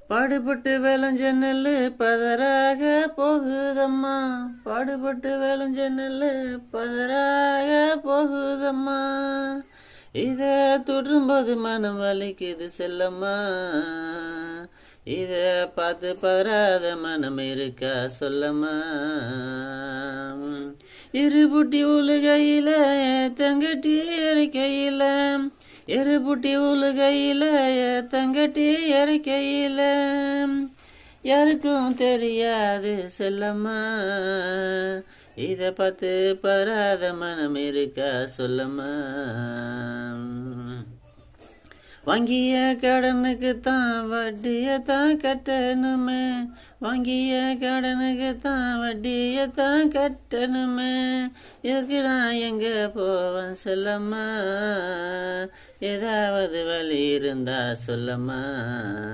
பாடுபட்டு விளைஞ்ச நெல்லு பதறாக போகுதம்மா, பாடுபட்டு விளைஞ்ச நெல்லு பதறாக போகுதம்மா. இத தொடும்போது மனம் வலிக்குது செல்லம்மா, இத பார்த்து பராத மனம் இருக்கா சொல்லம்மா. இருபுட்டி உழுகையில தங்கட்டி எரிக்கையில, இருபுட்டி உழுகையில தங்கட்டி எரிக்கையில, யாருக்கும் தெரியாது செல்லம்மா, இத பார்த்து பராத மனம் இருக்கா சொல்லம்மா. வாங்கிய கடனுக்கு தான் வட்டியத்தான் கட்டணுமே, வாங்கிய கடனுக்கு தான் வட்டியத்தான் கட்டணுமே. இதுக்கு நான் எங்க போவேன் சொல்லம்மா, ஏதாவது வழி இருந்தா சொல்லம்மா.